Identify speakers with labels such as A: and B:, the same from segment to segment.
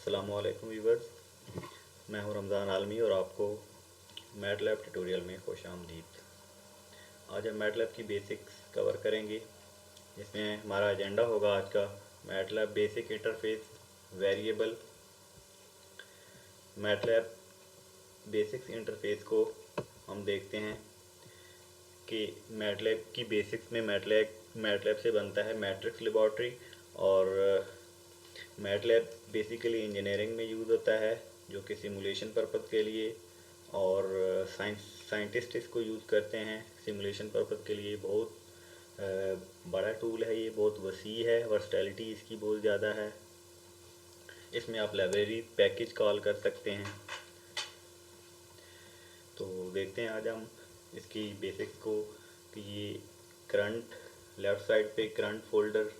A: अस्सलामुअलैकुम व्यूवर्स, मैं हूं रमज़ान आलमी और आपको मैटलैब ट्यूटोरियल में खुशामदीद। आज हम मैटलैब की बेसिक्स कवर करेंगे। इसमें हमारा एजेंडा होगा आज का MATLAB basic interface, variable. MATLAB basics interface को हम देखते हैं कि मैटलैब की बेसिक्स में मैटलैब से बनता है मैट्रिक्स लेबॉर्ट्री। और मैटलैब बेसिकली इंजीनियरिंग में यूज़ होता है, जो कि सिमुलेशन पर्पज़ के लिए, और साइंटिस्ट इसको यूज़ करते हैं सिमुलेशन पर्पज़ के लिए। बहुत बड़ा टूल है, ये बहुत वसी है, वर्सटैलिटी इसकी बहुत ज़्यादा है। इसमें आप लाइब्रेरी पैकेज कॉल कर सकते हैं। तो देखते हैं आज हम इसकी बेसिक्स को कि ये करंट, लेफ़्ट साइड पे करंट फोल्डर,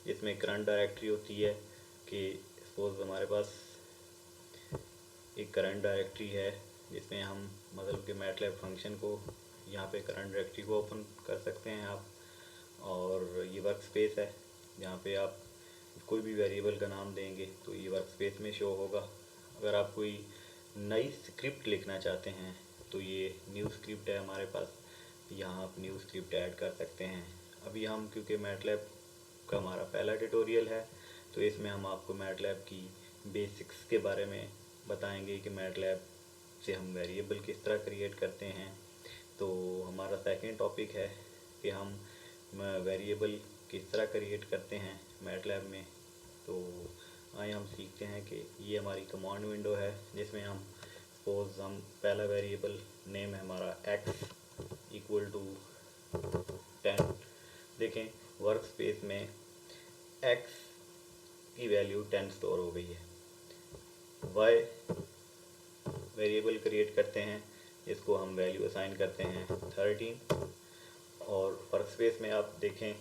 A: जिसमें करंट डायरेक्टरी होती है। कि सपोज हमारे पास एक करंट डायरेक्टरी है जिसमें हम मतलब कि मैटलैब फंक्शन को यहाँ पे करंट डायरेक्टरी को ओपन कर सकते हैं आप। और ये वर्क स्पेस है जहाँ पे आप कोई भी वेरिएबल का नाम देंगे तो ये वर्क स्पेस में शो होगा। अगर आप कोई नई स्क्रिप्ट लिखना चाहते हैं तो ये न्यू स्क्रिप्ट है हमारे पास, यहाँ आप न्यू स्क्रिप्ट ऐड कर सकते हैं। अभी हम क्योंकि मैटलैब का हमारा पहला ट्यूटोरियल है तो इसमें हम आपको मैटलैब की बेसिक्स के बारे में बताएंगे कि मैटलैब से हम वेरिएबल किस तरह क्रिएट करते हैं। तो हमारा सेकंड टॉपिक है कि हम वेरिएबल किस तरह क्रिएट करते हैं मैटलैब में। तो आइए हम सीखते हैं कि ये हमारी कमांड विंडो है जिसमें हम सपोज हम पहला वेरिएबल नेम है हमारा x इक्वल टू 10। देखें वर्क स्पेस में x की वैल्यू 10 स्टोर हो गई है। y वेरिएबल क्रिएट करते हैं, इसको हम वैल्यू असाइन करते हैं 13। और वर्क स्पेस में आप देखें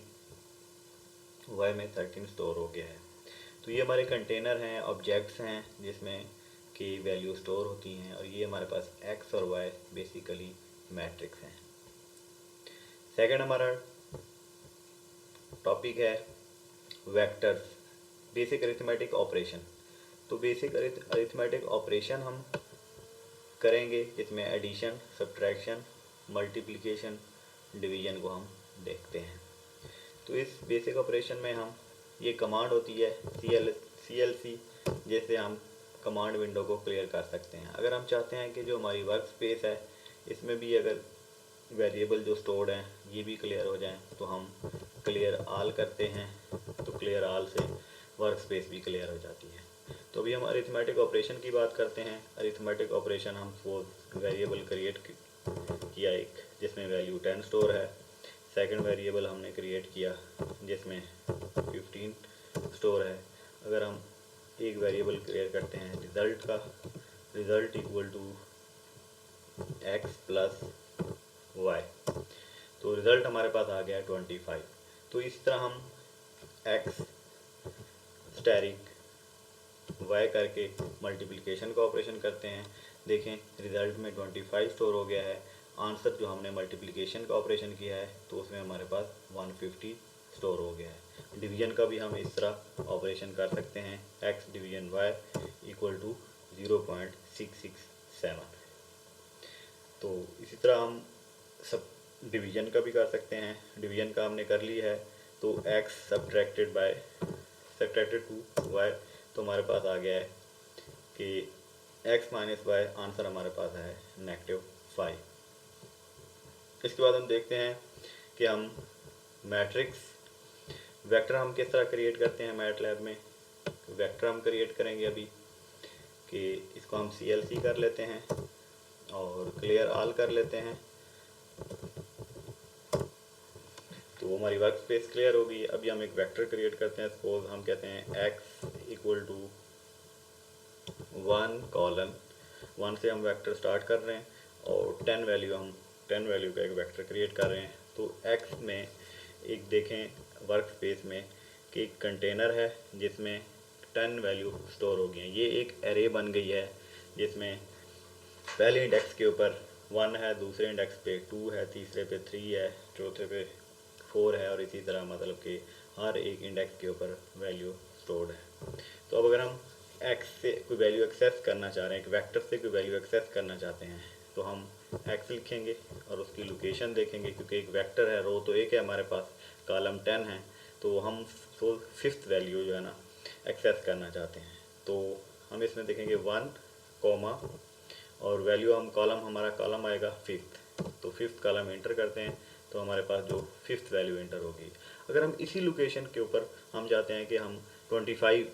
A: y में 13 स्टोर हो गया है। तो ये हमारे कंटेनर हैं, ऑब्जेक्ट्स हैं जिसमें की वैल्यू स्टोर होती हैं। और ये हमारे पास x और y बेसिकली मैट्रिक्स हैं। सेकंड हमारा टॉपिक है वेक्टर्स, बेसिक अरिथमेटिक ऑपरेशन। तो बेसिक अरिथमेटिक ऑपरेशन हम करेंगे जिसमें एडिशन, सब्ट्रैक्शन, मल्टीप्लिकेशन, डिवीजन को हम देखते हैं। तो इस बेसिक ऑपरेशन में हम ये कमांड होती है CLC, जैसे हम कमांड विंडो को क्लियर कर सकते हैं। अगर हम चाहते हैं कि जो हमारी वर्क स्पेस है इसमें भी अगर वेरिएबल जो स्टोर्ड हैं ये भी क्लियर हो जाएं तो हम क्लियर ऑल करते हैं, तो क्लियर ऑल से वर्क स्पेस भी क्लियर हो जाती है। तो अभी हम अरिथमेटिक ऑपरेशन की बात करते हैं। अरिथमेटिक ऑपरेशन हम सपोज वेरिएबल क्रिएट किया एक जिसमें वैल्यू 10 स्टोर है। सेकंड वेरिएबल हमने क्रिएट किया जिसमें 15 स्टोर है। अगर हम एक वेरिएबल क्रिएट करते हैं रिज़ल्ट का, result equal to x plus y, तो रिज़ल्ट हमारे पास आ गया 25। तो इस तरह हम x स्टैरिक y करके मल्टीप्लिकेशन का ऑपरेशन करते हैं। देखें रिज़ल्ट में 25 स्टोर हो गया है। आंसर जो हमने मल्टीप्लिकेशन का ऑपरेशन किया है तो उसमें हमारे पास 150 स्टोर हो गया है। डिवीजन का भी हम इस तरह ऑपरेशन कर सकते हैं, x division y equal to 0.667। तो इसी तरह हम सब डिवीजन का भी कर सकते हैं। डिवीजन का हमने कर ली है तो x सब्ट्रैक्टेड टू y, तो हमारे पास आ गया है कि x माइनस वाई, आंसर हमारे पास है -5। इसके बाद हम देखते हैं कि हम मैट्रिक्स वेक्टर हम किस तरह क्रिएट करते हैं मैटलैब में। वेक्टर हम क्रिएट करेंगे अभी कि इसको हम CLC कर लेते हैं और क्लियर ऑल कर लेते हैं, तो हमारी वर्क स्पेस क्लियर होगी। अभी हम एक वेक्टर क्रिएट करते हैं। सपोज हम कहते हैं x इक्वल टू 1 कॉलन 1 से हम वेक्टर स्टार्ट कर रहे हैं और 10 वैल्यू का एक वेक्टर क्रिएट कर रहे हैं। तो x में एक देखें वर्क स्पेस में कि एक कंटेनर है जिसमें 10 वैल्यू स्टोर हो गई हैं। ये एक एरे बन गई है जिसमें पहले इंडेक्स के ऊपर 1 है, दूसरे इंडेक्स पे 2 है, तीसरे पे 3 है, चौथे पे 4 है, और इसी तरह मतलब कि हर एक इंडेक्स के ऊपर वैल्यू स्टोर्ड है। तो अब अगर हम एक्स से कोई वैल्यू एक्सेस करना चाह रहे हैं, एक वेक्टर से कोई वैल्यू एक्सेस करना चाहते हैं, तो हम एक्स लिखेंगे और उसकी लोकेशन देखेंगे, क्योंकि एक वेक्टर है, रो तो एक है हमारे पास, कॉलम 10 है, तो हम तो फिफ्थ वैल्यू जो है ना एक्सेस करना चाहते हैं। तो हम इसमें देखेंगे 1 कॉमा और वैल्यू हम कॉलम, हमारा कॉलम आएगा फिफ्थ, तो फिफ्थ कॉलम एंटर करते हैं तो हमारे पास जो फिफ्थ वैल्यू एंटर होगी। अगर हम इसी लोकेशन के ऊपर हम चाहते हैं कि हम 25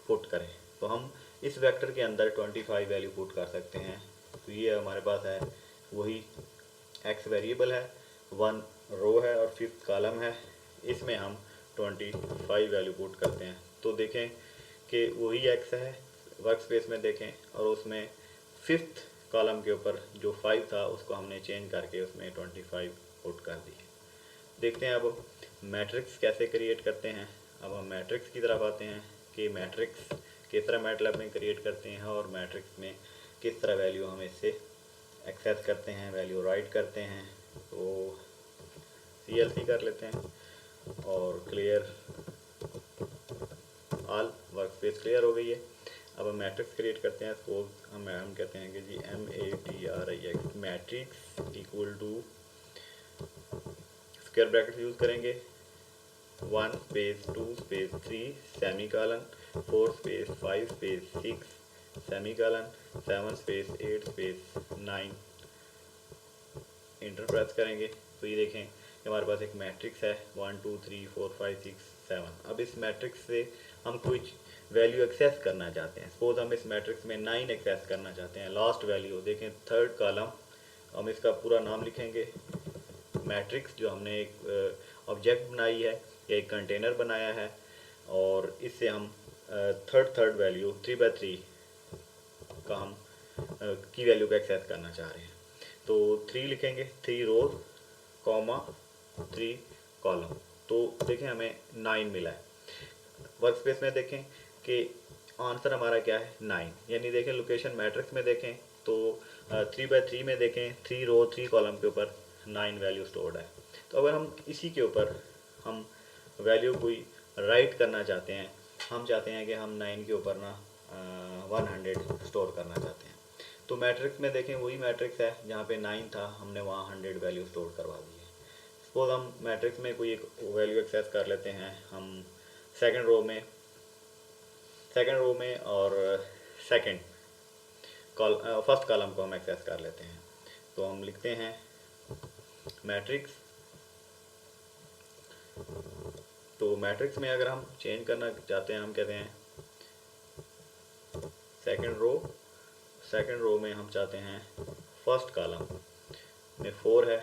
A: पुट करें, तो हम इस वेक्टर के अंदर 25 वैल्यू पुट कर सकते हैं। तो ये हमारे पास है वही एक्स वेरिएबल है, 1 रो है और फिफ्थ कॉलम है, इसमें हम 25 वैल्यू पुट करते हैं। तो देखें कि वही एक्स है, वर्क स्पेस में देखें, और उसमें फिफ्थ कॉलम के ऊपर जो 5 था उसको हमने चेंज करके उसमें 25 पुट कर दिए। देखते हैं अब मैट्रिक्स कैसे क्रिएट करते हैं। अब हम मैट्रिक्स की तरफ आते हैं कि मैट्रिक्स किस तरह मैटलैब में क्रिएट करते हैं और मैट्रिक्स में किस तरह वैल्यू हम इससे एक्सेस करते हैं, वैल्यू राइट करते हैं। तो CLC कर लेते हैं और clear all, work space clear हो गई है। अब हम मैट्रिक्स क्रिएट करते हैं। सपोज हम कहते हैं कि G MATRIX matrix equal to square bracket use करेंगे, 1 space 2 space 3 semicolon, 4 space 5 space 6 semicolon, 7 space 8 space 9 enter press करेंगे। तो ये देखें कि हमारे पास एक मैट्रिक्स है 1 2 3 4 5 6 7। अब इस मैट्रिक्स से हम कुछ वैल्यू एक्सेस करना चाहते हैं। सपोज हम इस मैट्रिक्स में 9 एक्सेस करना चाहते हैं, लास्ट वैल्यू देखें थर्ड कॉलम, हम इसका पूरा नाम लिखेंगे। मैट्रिक्स जो हमने एक ऑब्जेक्ट बनाई है या एक कंटेनर बनाया है, और इससे हम थर्ड वैल्यू 3/3 का हम की वैल्यू को एक्सेस करना चाह रहे हैं। तो 3 लिखेंगे, 3 रोज कॉमा 3 कॉलम। तो देखें हमें 9 मिला है। वर्क स्पेस में देखें कि आंसर हमारा क्या है 9, यानी देखें लोकेशन मैट्रिक्स में देखें तो 3/3 में देखें 3 रो 3 कॉलम के ऊपर 9 वैल्यू स्टोर्ड है। तो अगर हम इसी के ऊपर हम वैल्यू कोई राइट करना चाहते हैं, हम चाहते हैं कि हम 9 के ऊपर ना 100 स्टोर करना चाहते हैं, तो मैट्रिक्स में देखें वही मैट्रिक्स है जहाँ पे 9 था, हमने वहाँ 100 वैल्यू स्टोर करवा दी है। सपोज हम मैट्रिक्स में कोई एक वैल्यू एक्सेस कर लेते हैं, हम सेकंड रो में और फर्स्ट कॉलम को हम एक्सेस कर लेते हैं। तो हम लिखते हैं मैट्रिक्स। तो मैट्रिक्स में अगर हम चेंज करना चाहते हैं, हम कहते हैं सेकंड रो में हम चाहते हैं फर्स्ट कॉलम में 4 है,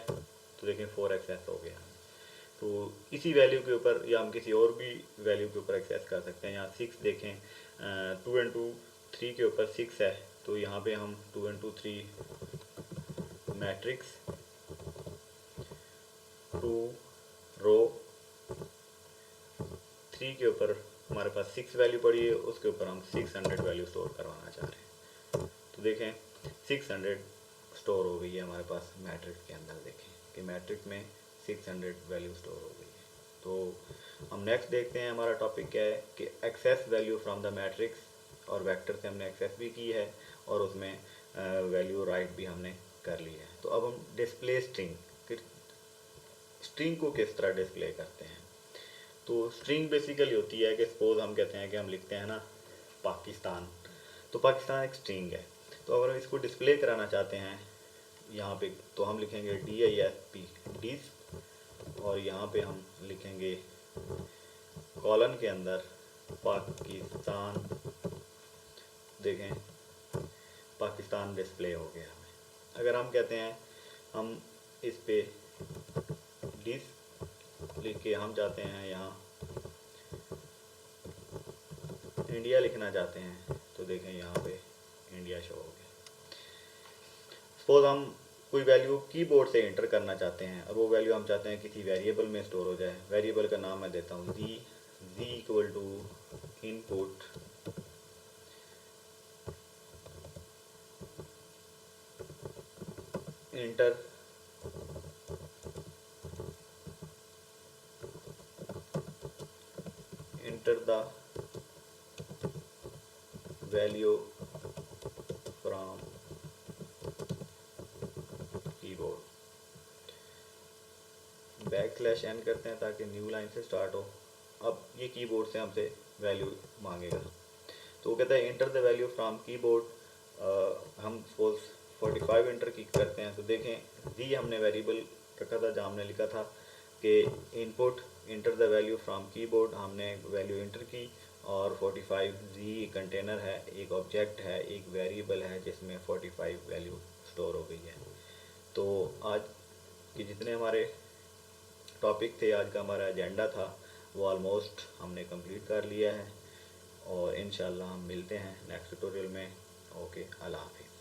A: तो देखें 4 एक्सेस हो गया। तो इसी वैल्यू के ऊपर या हम किसी और भी वैल्यू के ऊपर एक्सेस कर सकते हैं। यहाँ 6 देखें 2 and 2 3 के ऊपर 6 है, तो यहाँ पे हम 2 and 2 3 मैट्रिक्स 2 रो 3 के ऊपर हमारे पास 6 वैल्यू पड़ी है, उसके ऊपर हम 600 वैल्यू स्टोर करवाना चाह रहे हैं। तो देखें 600 स्टोर हो गई है हमारे पास मैट्रिक्स के अंदर। देखें कि मैट्रिक्स में 600 वैल्यू स्टोर हो गई है। तो हम नेक्स्ट देखते हैं हमारा टॉपिक क्या है कि access value from the matrix, और वेक्टर से हमने एक्सेस भी की है और उसमें वैल्यू राइट भी हमने कर ली है। तो अब हम डिस्प्ले स्ट्रिंग को किस तरह डिस्प्ले करते हैं। तो स्ट्रिंग बेसिकली होती है कि सपोज हम कहते हैं कि हम लिखते हैं ना पाकिस्तान, तो पाकिस्तान एक स्ट्रिंग है। तो अगर हम इसको डिस्प्ले कराना चाहते हैं यहाँ पे, तो हम लिखेंगे DISP डिस्प, और यहाँ पे हम लिखेंगे कॉलन के अंदर पाकिस्तान। देखें पाकिस्तान डिस्प्ले हो गया हमें। अगर हम कहते हैं हम इस पे डिस्प लिख के हम चाहते हैं यहाँ इंडिया लिखना चाहते हैं, तो देखें यहाँ पे इंडिया शो हो गया। सपोज हम कोई वैल्यू कीबोर्ड से एंटर करना चाहते हैं, और वो वैल्यू हम चाहते हैं किसी वेरिएबल में स्टोर हो जाए। वेरिएबल का नाम मैं देता हूँ z equal to input enter the value from keyboard, \n करते हैं ताकि न्यू लाइन से स्टार्ट हो। अब ये कीबोर्ड से हमसे वैल्यू मांगेगा, तो वो कहता है inter the value from keyboard. हम सपोज 45 इंटर की करते हैं, तो देखें जी हमने वेरिएबल रखा था जहाँ हमने लिखा था कि input enter the value from keyboard, हमने वैल्यू इंटर की और 45 जी कंटेनर है, एक ऑब्जेक्ट है, एक वेरिएबल है जिसमें 45 वैल्यू स्टोर हो गई है। तो आज के जितने हमारे टॉपिक थे, आज का हमारा एजेंडा था, वो ऑलमोस्ट हमने कंप्लीट कर लिया है और इंशाल्लाह हम मिलते हैं नेक्स्ट ट्यूटोरियल में। ओके, अल्लाह हाफिज़।